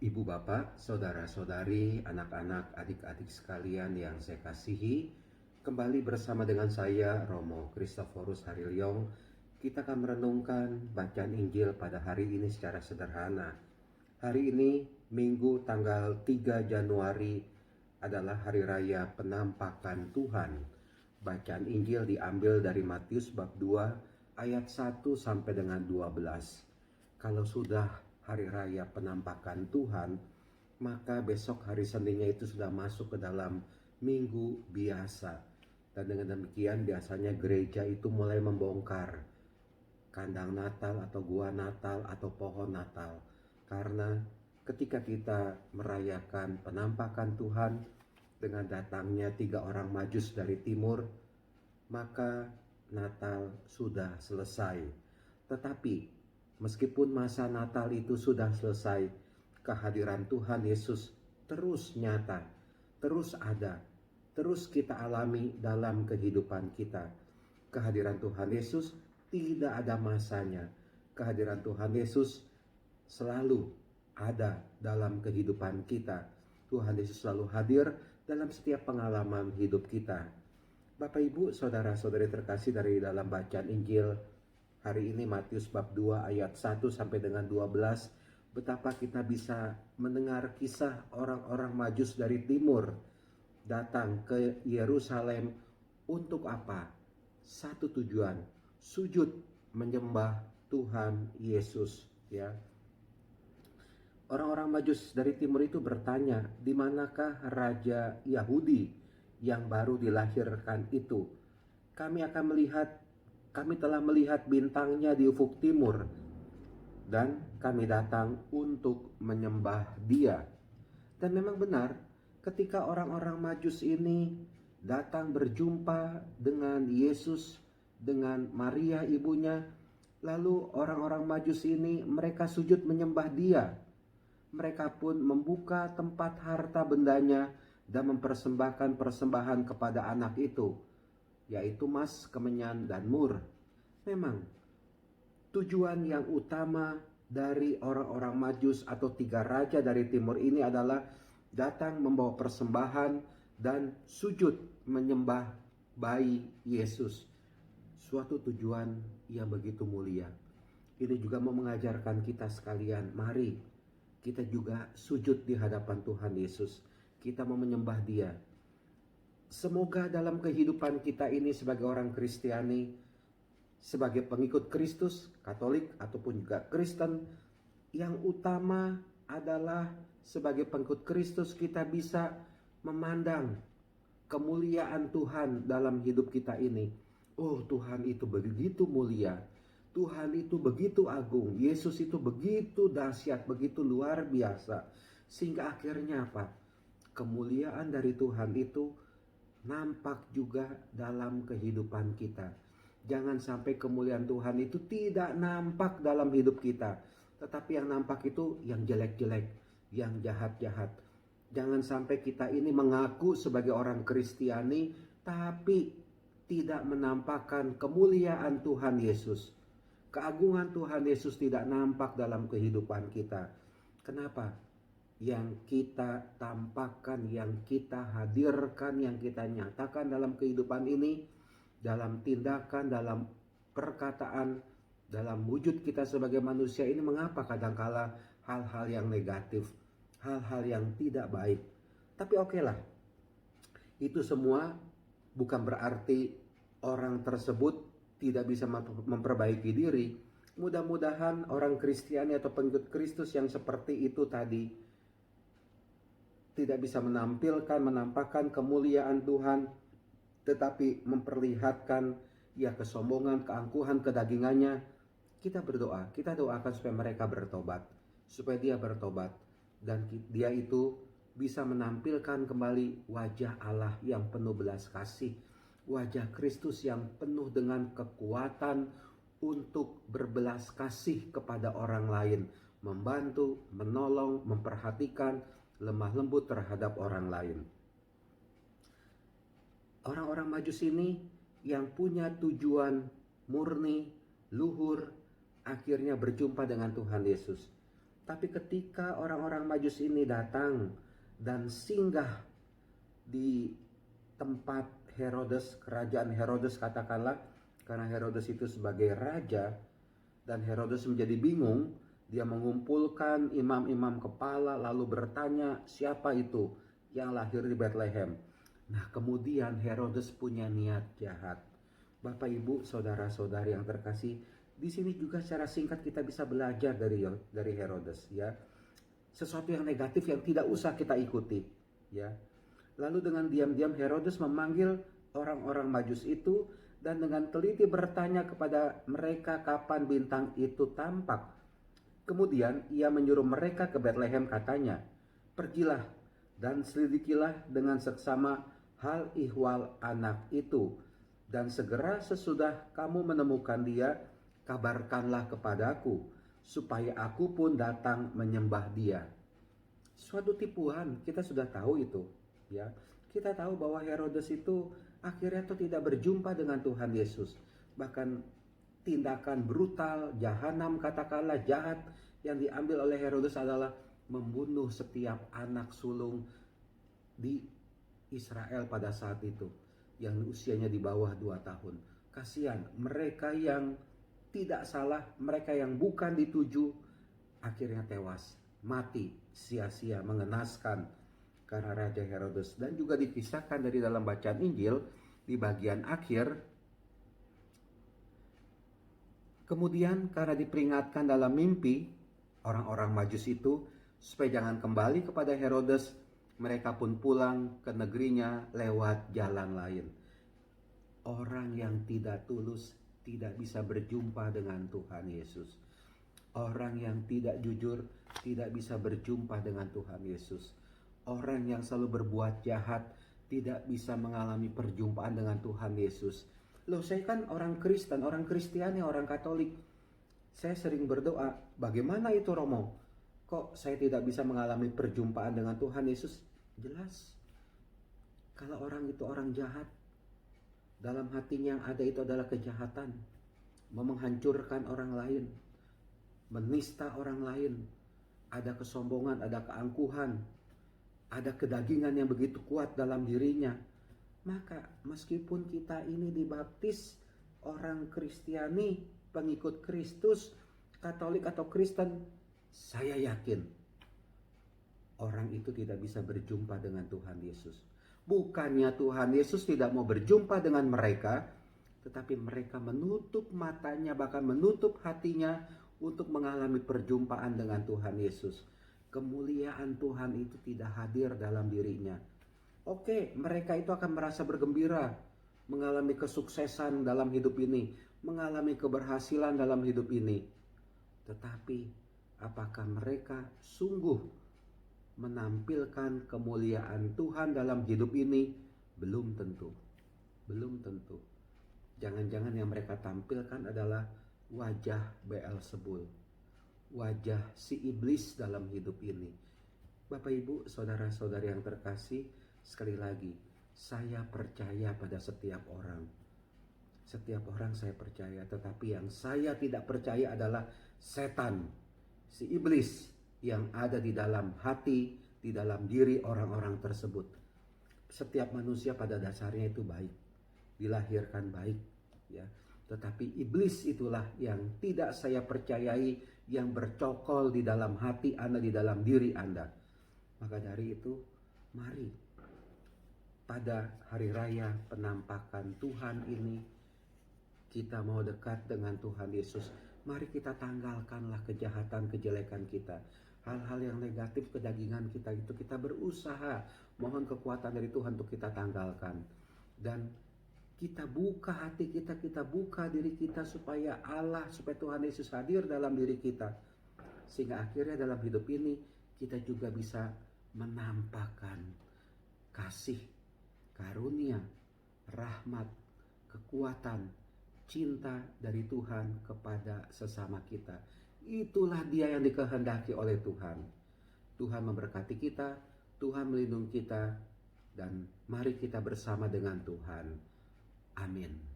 Ibu bapak, saudara-saudari, anak-anak, adik-adik sekalian yang saya kasihi, kembali bersama dengan saya Romo Kristoforus Harilyong. Kita akan merenungkan bacaan Injil pada hari ini secara sederhana. Hari ini Minggu tanggal 3 Januari adalah hari raya penampakan Tuhan. Bacaan Injil diambil dari Matius bab 2 ayat 1 sampai dengan 12. Kalau sudah hari raya penampakan Tuhan, maka besok hari Seninnya itu sudah masuk ke dalam minggu biasa. Dan dengan demikian biasanya gereja itu mulai membongkar kandang Natal atau gua Natal atau pohon Natal. Karena ketika kita merayakan penampakan Tuhan dengan datangnya 3 orang Majus dari timur, maka Natal sudah selesai. Tetapi meskipun masa Natal itu sudah selesai, kehadiran Tuhan Yesus terus nyata, terus ada, terus kita alami dalam kehidupan kita. Kehadiran Tuhan Yesus tidak ada masanya. Kehadiran Tuhan Yesus selalu ada dalam kehidupan kita. Tuhan Yesus selalu hadir dalam setiap pengalaman hidup kita. Bapak Ibu, saudara-saudari terkasih, dari dalam bacaan Injil hari ini Matius bab 2 ayat 1 sampai dengan 12, betapa kita bisa mendengar kisah orang-orang Majus dari timur datang ke Yerusalem untuk apa? Satu tujuan, sujud menyembah Tuhan Yesus, ya. Orang-orang Majus dari timur itu bertanya, di manakah raja Yahudi yang baru dilahirkan itu? Kami telah melihat bintangnya di ufuk timur, dan kami datang untuk menyembah Dia. Dan memang benar, ketika orang-orang Majus ini datang berjumpa dengan Yesus, dengan Maria ibunya, lalu orang-orang Majus ini mereka sujud menyembah Dia. Mereka pun membuka tempat harta bendanya dan mempersembahkan persembahan kepada anak itu, yaitu emas, kemenyan, dan mur. Memang tujuan yang utama dari orang-orang Majus atau 3 raja dari timur ini adalah datang membawa persembahan dan sujud menyembah bayi Yesus. Suatu tujuan yang begitu mulia. Ini juga mau mengajarkan kita sekalian, mari kita juga sujud di hadapan Tuhan Yesus. Kita mau menyembah Dia. Semoga dalam kehidupan kita ini sebagai orang Kristiani, sebagai pengikut Kristus, Katolik ataupun juga Kristen, yang utama adalah sebagai pengikut Kristus kita bisa memandang kemuliaan Tuhan dalam hidup kita ini. Oh, Tuhan itu begitu mulia, Tuhan itu begitu agung, Yesus itu begitu dahsyat, begitu luar biasa. Sehingga akhirnya apa? Kemuliaan dari Tuhan itu nampak juga dalam kehidupan kita. Jangan sampai kemuliaan Tuhan itu tidak nampak dalam hidup kita, tetapi yang nampak itu yang jelek-jelek, yang jahat-jahat. Jangan sampai kita ini mengaku sebagai orang Kristiani, tapi tidak menampakkan kemuliaan Tuhan Yesus. Keagungan Tuhan Yesus tidak nampak dalam kehidupan kita. Kenapa? Yang kita tampakkan, yang kita hadirkan, yang kita nyatakan dalam kehidupan ini, dalam tindakan, dalam perkataan, dalam wujud kita sebagai manusia ini, mengapa kadangkala hal-hal yang negatif, hal-hal yang tidak baik. Tapi okelah, itu semua bukan berarti orang tersebut tidak bisa memperbaiki diri. Mudah-mudahan orang Kristiani atau pengikut Kristus yang seperti itu tadi tidak bisa menampakkan kemuliaan Tuhan, tetapi memperlihatkan kesombongan, keangkuhan, kedagingannya. Kita berdoa, kita doakan supaya mereka bertobat, supaya dia bertobat, dan dia itu bisa menampilkan kembali wajah Allah yang penuh belas kasih, wajah Kristus yang penuh dengan kekuatan untuk berbelas kasih kepada orang lain, membantu, menolong, memperhatikan, lemah lembut terhadap orang lain. Orang-orang Majus ini yang punya tujuan murni, luhur, akhirnya berjumpa dengan Tuhan Yesus. Tapi ketika orang-orang Majus ini datang dan singgah di tempat Herodes, kerajaan Herodes katakanlah, karena Herodes itu sebagai raja, dan Herodes menjadi bingung, dia mengumpulkan imam-imam kepala lalu bertanya siapa itu yang lahir di Bethlehem. Nah, kemudian Herodes punya niat jahat. Bapak, Ibu, saudara-saudari yang terkasih, di sini juga secara singkat kita bisa belajar dari Herodes, ya. Sesuatu yang negatif yang tidak usah kita ikuti, ya. Lalu dengan diam-diam Herodes memanggil orang-orang Majus itu dan dengan teliti bertanya kepada mereka kapan bintang itu tampak. Kemudian ia menyuruh mereka ke Bethlehem, katanya, "Pergilah dan selidikilah dengan seksama hal ihwal anak itu, dan segera sesudah kamu menemukan dia, kabarkanlah kepadaku, supaya aku pun datang menyembah dia." Suatu tipuan, kita sudah tahu itu, ya. Kita tahu bahwa Herodes itu akhirnya tuh tidak berjumpa dengan Tuhan Yesus. Bahkan tindakan brutal, jahanam katakanlah, jahat yang diambil oleh Herodes adalah membunuh setiap anak sulung di Israel pada saat itu yang usianya di bawah 2 tahun. Kasihan mereka yang tidak salah, mereka yang bukan dituju akhirnya tewas, mati sia-sia, mengenaskan karena Raja Herodes. Dan juga dikisahkan dari dalam bacaan Injil di bagian akhir, kemudian karena diperingatkan dalam mimpi orang-orang Majus itu supaya jangan kembali kepada Herodes, mereka pun pulang ke negerinya lewat jalan lain. Orang yang tidak tulus tidak bisa berjumpa dengan Tuhan Yesus. Orang yang tidak jujur tidak bisa berjumpa dengan Tuhan Yesus. Orang yang selalu berbuat jahat tidak bisa mengalami perjumpaan dengan Tuhan Yesus. Loh, saya kan orang Kristen, orang Kristiani, orang Katolik. Saya sering berdoa, bagaimana itu Romo? Kok saya tidak bisa mengalami perjumpaan dengan Tuhan Yesus? Jelas, kalau orang itu orang jahat, dalam hatinya yang ada itu adalah kejahatan, mau menghancurkan orang lain, menista orang lain, ada kesombongan, ada keangkuhan, ada kedagingan yang begitu kuat dalam dirinya. Maka meskipun kita ini dibaptis orang Kristiani, pengikut Kristus, Katolik atau Kristen, saya yakin orang itu tidak bisa berjumpa dengan Tuhan Yesus. Bukannya Tuhan Yesus tidak mau berjumpa dengan mereka, tetapi mereka menutup matanya, bahkan menutup hatinya untuk mengalami perjumpaan dengan Tuhan Yesus. Kemuliaan Tuhan itu tidak hadir dalam dirinya. Oke, mereka itu akan merasa bergembira, mengalami kesuksesan dalam hidup ini, mengalami keberhasilan dalam hidup ini. Tetapi apakah mereka sungguh menampilkan kemuliaan Tuhan dalam hidup ini? Belum tentu. Belum tentu. Jangan-jangan yang mereka tampilkan adalah wajah Beelzebul, wajah si iblis dalam hidup ini. Bapak, Ibu, saudara-saudari yang terkasih, sekali lagi, saya percaya pada setiap orang. Setiap orang saya percaya, tetapi yang saya tidak percaya adalah setan, si iblis yang ada di dalam hati, di dalam diri orang-orang tersebut. Setiap manusia pada dasarnya itu baik, dilahirkan baik, ya. Tetapi iblis itulah yang tidak saya percayai, yang bercokol di dalam hati Anda, di dalam diri Anda. Maka dari itu, mari pada hari raya penampakan Tuhan ini, kita mau dekat dengan Tuhan Yesus. Mari kita tanggalkanlah kejahatan, kejelekan kita. Hal-hal yang negatif, kedagingan kita itu kita berusaha mohon kekuatan dari Tuhan untuk kita tanggalkan. Dan kita buka hati kita, kita buka diri kita supaya Allah, supaya Tuhan Yesus hadir dalam diri kita. Sehingga akhirnya dalam hidup ini kita juga bisa menampakkan kasih, karunia, rahmat, kekuatan, cinta dari Tuhan kepada sesama kita. Itulah dia yang dikehendaki oleh Tuhan. Tuhan memberkati kita, Tuhan melindungi kita, dan mari kita bersama dengan Tuhan. Amin.